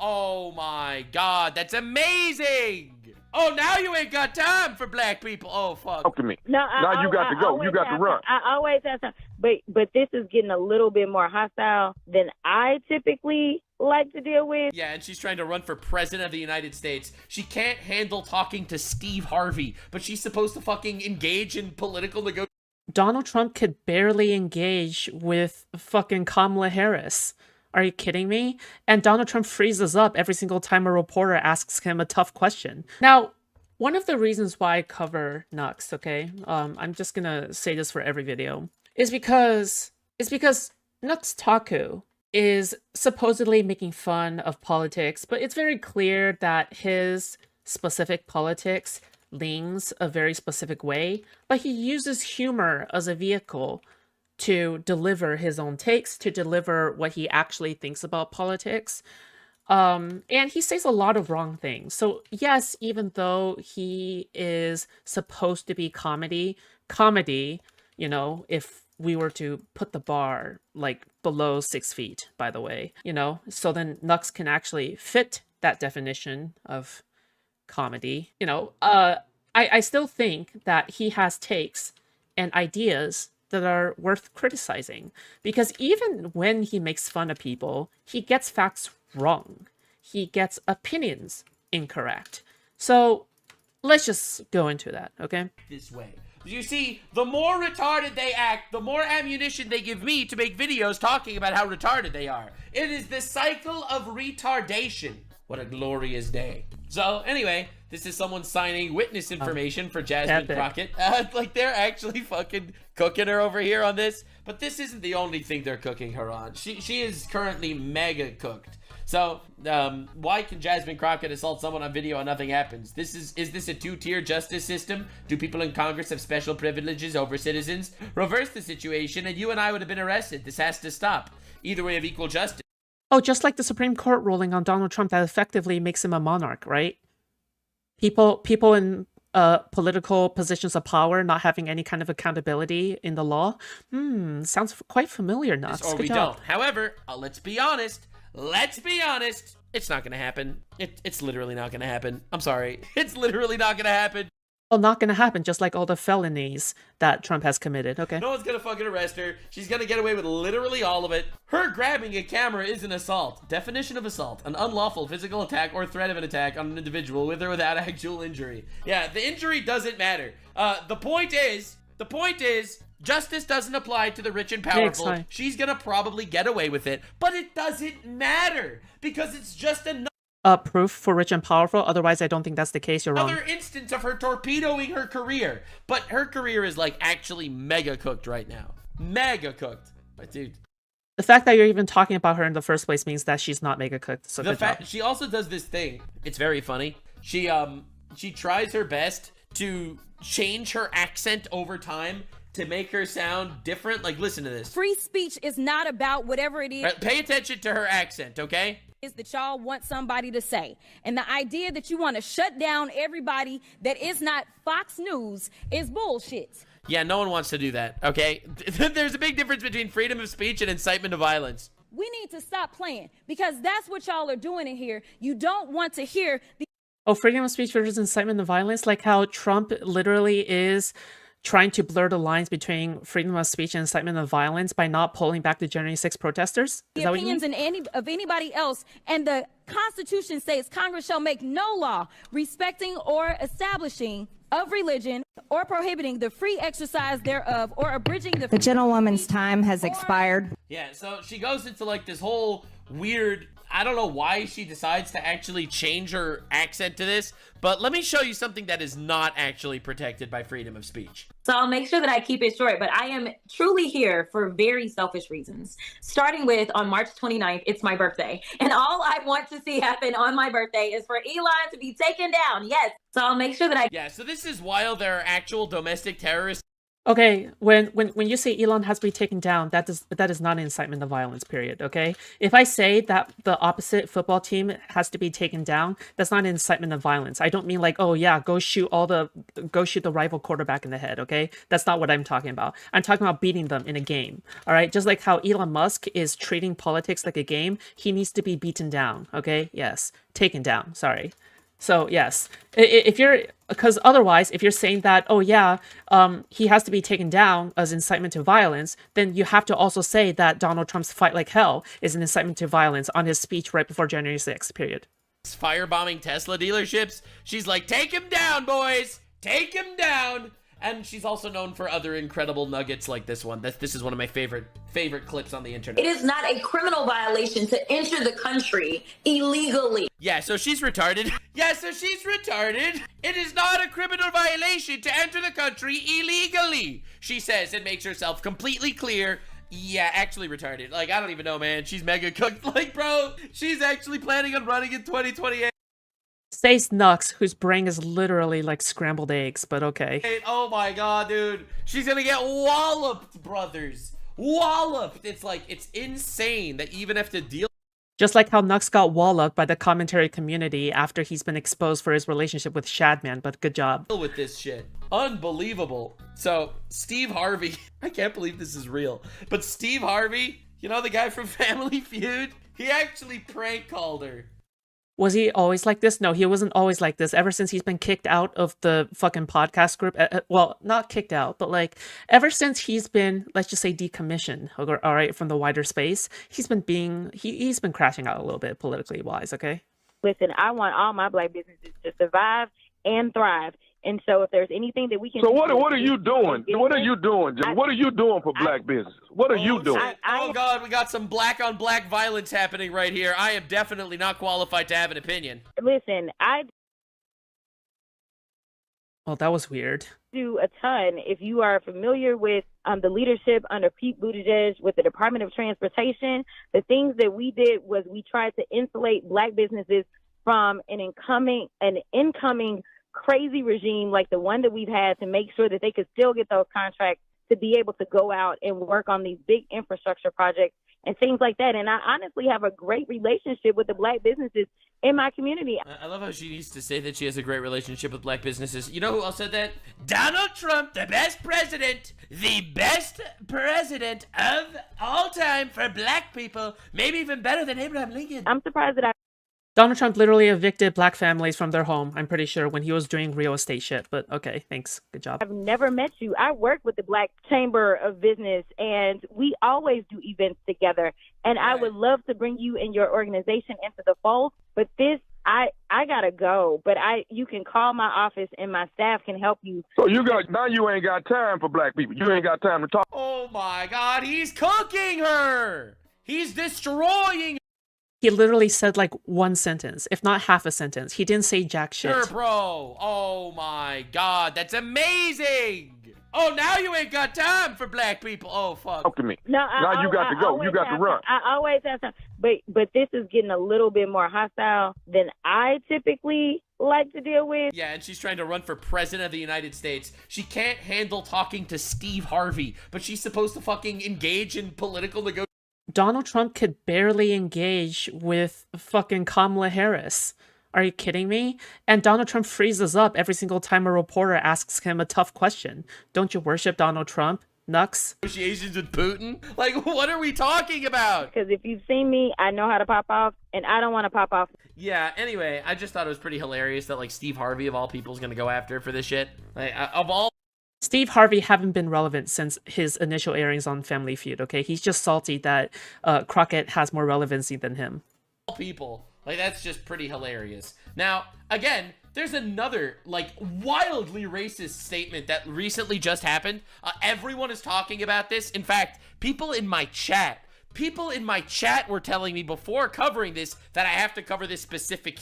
Oh my God, that's amazing. Oh, now you ain't got time for black people. Oh, fuck. Talk to me. No, now you got to go. You got to run. I always have time. But this is getting a little bit more hostile than I typically like to deal with. Yeah, and she's trying to run for president of the United States. She can't handle talking to Steve Harvey, but she's supposed to fucking engage in political negotiations. Donald Trump could barely engage with fucking Kamala Harris. Are you kidding me? And Donald Trump freezes up every single time a reporter asks him a tough question. Now, one of the reasons why I cover Nux, okay, I'm just gonna say this for every video, is because Nux Taku is supposedly making fun of politics, but it's very clear that his specific politics leans a very specific way, but he uses humor as a vehicle to deliver his own takes, to deliver what he actually thinks about politics. And he says a lot of wrong things. So yes, even though he is supposed to be comedy, you know, if we were to put the bar like below 6 feet, by the way, you know, so then Nux can actually fit that definition of comedy, you know, I still think that he has takes and ideas that are worth criticizing, because even when he makes fun of people, he gets facts wrong. He gets opinions incorrect. So let's just go into that, okay? This way. You see, the more retarded they act, the more ammunition they give me to make videos talking about how retarded they are. It is the cycle of retardation. What a glorious day. So anyway, this is someone signing witness information for Jasmine Crockett. Like they're actually fucking cooking her over here on this. But this isn't the only thing they're cooking her on. She is currently mega cooked. So why can Jasmine Crockett assault someone on video and nothing happens? Is this a two-tier justice system? Do people in Congress have special privileges over citizens? Reverse the situation and you and I would have been arrested. This has to stop. Either way of equal justice. Oh, just like the Supreme Court ruling on Donald Trump that effectively makes him a monarch, right? People in political positions of power not having any kind of accountability in the law. Sounds quite familiar, Nux. Or we don't. However, let's be honest. It's not gonna happen. It's literally not gonna happen. I'm sorry. It's literally not gonna happen. Well, not gonna happen, just like all the felonies that Trump has committed, okay? No one's gonna fucking arrest her. She's gonna get away with literally all of it. Her grabbing a camera is an assault. Definition of assault: an unlawful physical attack or threat of an attack on an individual with or without actual injury. Yeah, the injury doesn't matter. The point is, justice doesn't apply to the rich and powerful. She's gonna probably get away with it, but it doesn't matter because it's just another proof for rich and powerful. Otherwise, I don't think that's the case. You're wrong. Another instance of her torpedoing her career. But her career is like actually mega cooked right now. Mega cooked. But dude, the fact that you're even talking about her in the first place means that she's not mega cooked. So the fact she also does this thing. It's very funny. She tries her best to change her accent over time to make her sound different. Like, listen to this. Free speech is not about whatever it is. Pay attention to her accent, okay? Is that y'all want somebody to say. And the idea that you want to shut down everybody that is not Fox News is bullshit. Yeah, no one wants to do that, okay? There's a big difference between freedom of speech and incitement to violence. We need to stop playing because that's what y'all are doing in here. You don't want to hear the freedom of speech versus incitement to violence, like how Trump literally is trying to blur the lines between freedom of speech and incitement of violence by not pulling back the January 6 protesters? Is that what you mean? of anybody else. And the Constitution states Congress shall make no law respecting or establishing of religion or prohibiting the free exercise thereof or abridging the gentlewoman's time has expired. Yeah, so she goes into like this whole weird, I don't know why she decides to actually change her accent to this, but let me show you something that is not actually protected by freedom of speech. So I'll make sure that I keep it short, but I am truly here for very selfish reasons. Starting with on March 29th, it's my birthday. And all I want to see happen on my birthday is for Elon to be taken down. Yes. So I'll make sure that Yeah, so this is while there are actual domestic terrorists Okay, when you say Elon has to be taken down, that is not an incitement of violence, period, okay? If I say that the opposite football team has to be taken down, that's not an incitement of violence. I don't mean like, oh yeah, go shoot the rival quarterback in the head, okay? That's not what I'm talking about. I'm talking about beating them in a game, all right? Just like how Elon Musk is treating politics like a game, he needs to be beaten down, okay? Yes, taken down, sorry. So yes, if you're, because otherwise, if you're saying that, oh yeah, he has to be taken down as incitement to violence, then you have to also say that Donald Trump's fight like hell is an incitement to violence on his speech right before January 6th, period. Firebombing Tesla dealerships. She's like, take him down, boys, take him down. And she's also known for other incredible nuggets like this one. This is one of my favorite clips on the internet. It is not a criminal violation to enter the country illegally. Yeah, so she's retarded. It is not a criminal violation to enter the country illegally, she says, and makes herself completely clear. Yeah, actually retarded. Like, I don't even know, man. She's mega cooked. Like, bro, she's actually planning on running in 2028. Says Nux, whose brain is literally like scrambled eggs, but okay. Oh my god, dude. She's gonna get walloped, brothers. Walloped. It's like, it's insane that you even have to deal. Just like how Nux got walloped by the commentary community after he's been exposed for his relationship with Shadman, but good job. With this shit. Unbelievable. So, Steve Harvey, I can't believe this is real, but Steve Harvey, you know the guy from Family Feud? He actually prank called her. Was he always like this? No, he wasn't always like this. Ever since he's been kicked out of the fucking podcast group, well, not kicked out, but like ever since he's been, let's just say, decommissioned, all right, from the wider space, he's been he's been crashing out a little bit politically wise, okay? Listen, I want all my black businesses to survive and thrive. And so if there's anything that we can... So what are you doing? What are you doing, Jim? What are you doing for black businesses? What are you doing? Oh, God, we got some black-on-black violence happening right here. I am definitely not qualified to have an opinion. Listen, I Oh, that was weird. do a ton. If you are familiar with the leadership under Pete Buttigieg with the Department of Transportation, the things that we did was we tried to insulate black businesses from an incoming crazy regime like the one that we've had, to make sure that they could still get those contracts to be able to go out and work on these big infrastructure projects and things like that. And I honestly have a great relationship with the black businesses in my community. I love how she needs to say that she has a great relationship with black businesses. You know who else said that? Donald Trump, the best president of all time for black people, maybe even better than Abraham Lincoln. I'm surprised that Donald Trump literally evicted black families from their home, I'm pretty sure, when he was doing real estate shit. But okay, thanks. Good job. I've never met you. I work with the Black Chamber of Business, and we always do events together. And I would love to bring you and your organization into the fold. But this, I gotta go. But you can call my office, and my staff can help you. So now you ain't got time for black people. You ain't got time to talk. Oh my God, he's cooking her. He's destroying. He literally said like one sentence, if not half a sentence. He didn't say jack shit. Sure, bro. Oh my God, that's amazing. Oh, now you ain't got time for black people. Oh, fuck. Talk to me. No, now you got to go. You got to run. I always have time. But this is getting a little bit more hostile than I typically like to deal with. Yeah, and she's trying to run for president of the United States. She can't handle talking to Steve Harvey, but she's supposed to fucking engage in political negotiations. Donald Trump could barely engage with fucking Kamala Harris. Are you kidding me? And Donald Trump freezes up every single time a reporter asks him a tough question. Don't you worship Donald Trump, Nux? Negotiations with Putin? Like, what are we talking about? Because if you've seen me, I know how to pop off, and I don't want to pop off. Yeah, anyway, I just thought it was pretty hilarious that, like, Steve Harvey, of all people, is going to go after her for this shit. Like, of all... Steve Harvey haven't been relevant since his initial airings on Family Feud, okay? He's just salty that Crockett has more relevancy than him. People, like, that's just pretty hilarious. Now, again, there's another, like, wildly racist statement that recently just happened. Everyone is talking about this. In fact, people in my chat were telling me before covering this that I have to cover this specific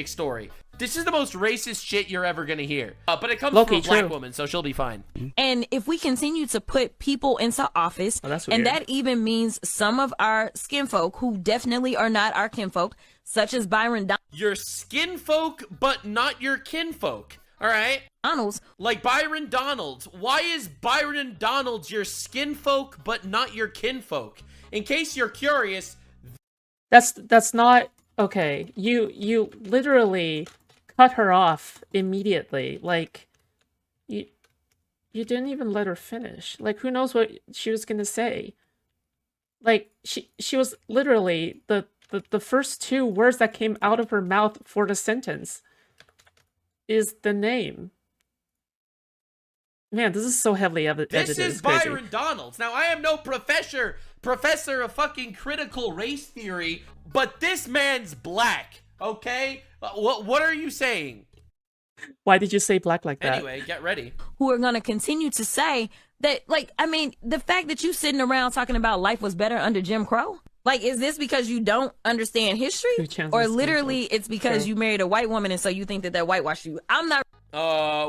story. This is the most racist shit you're ever gonna hear. But it comes from a black woman, so she'll be fine. And if we continue to put people into office, and that even means some of our skin folk who definitely are not our kinfolk, such as Byron Your skin folk, but not your kinfolk. All right. Donald's. Like Byron Donalds. Why is Byron Donalds your skin folk but not your kinfolk? In case you're curious, That's not okay. You literally cut her off immediately. Like you didn't even let her finish. Like who knows what she was gonna say? Like she was literally the first two words that came out of her mouth for the sentence is the name. Man, this is so heavily edited. this is It's crazy. Byron Donalds. Now, I am no professor of fucking critical race theory, but this man's black, okay? What are you saying? Why did you say black like that? Anyway, get ready. Who are going to continue to say that, like, I mean, the fact that you sitting around talking about life was better under Jim Crow, like, is this because you don't understand history, or literally it's because you married a white woman and so you think that whitewashed you? I'm not.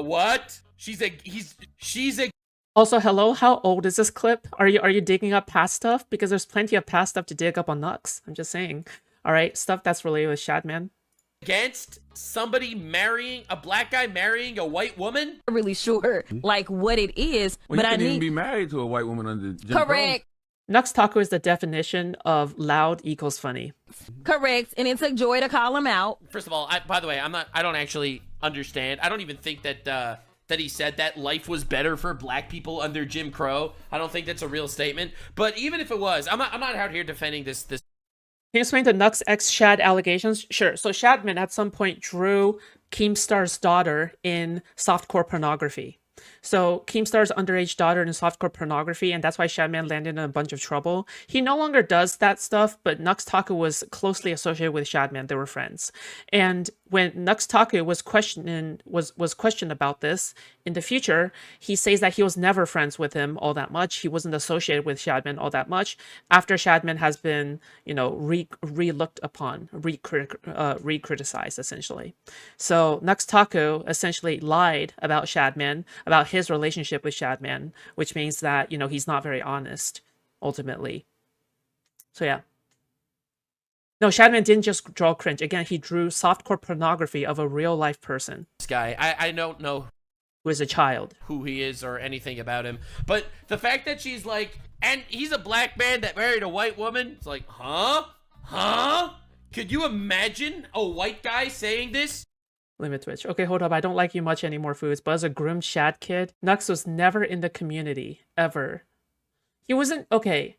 What? She's a Also, hello, how old is this clip? Are you digging up past stuff? Because there's plenty of past stuff to dig up on Nux. I'm just saying. All right, stuff that's related with Shadman. against somebody a black guy marrying a white woman? I'm really sure, like, what it is, well, but you I couldn't need even be married to a white woman under Jim correct. Nux Taku is the definition of loud equals funny. Correct, and it took Joy to call him out. First of all, by the way, I don't actually understand. I don't even think that that he said that life was better for black people under Jim Crow. I don't think that's a real statement. But even if it was, I'm not out here defending this. Can you explain the Nux x Shad allegations? Sure. So Shadman at some point drew Keemstar's daughter in softcore pornography. So Keemstar's underage daughter in softcore pornography, and that's why Shadman landed in a bunch of trouble. He no longer does that stuff, but Nux Taku was closely associated with Shadman. They were friends. And when Nux Taku was questioned about this in the future, he says that he was never friends with him all that much. He wasn't associated with Shadman all that much after Shadman has been, re-looked upon, re-criticized, essentially. So Nux Taku essentially lied about Shadman, about his relationship with Shadman, which means that, he's not very honest, ultimately. So yeah. No, Shadman didn't just draw cringe. Again, he drew softcore pornography of a real-life person. This guy, I don't know who is a child, who he is or anything about him. But the fact that she's like, and he's a black man that married a white woman, it's like, huh? Could you imagine a white guy saying this? Limit Twitch. Okay, hold up. I don't like you much anymore, Foods. But as a groomed Shad kid, Nux was never in the community, ever. He wasn't, okay.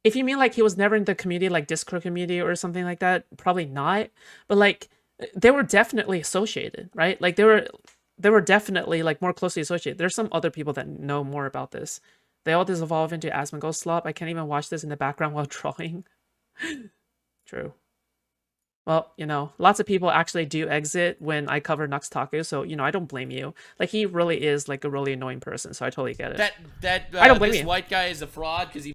If you mean like he was never in the community, like Discord community or something like that, probably not. But like, they were definitely associated, right? Like they were definitely like more closely associated. There's some other people that know more about this. They all devolve into Asmongold slop. I can't even watch this in the background while drawing. True. Well, lots of people actually do exit when I cover Nux Taku, so, I don't blame you. Like, he really is, like, a really annoying person, so I totally get it. That I don't blame this you. white guy is a fraud because he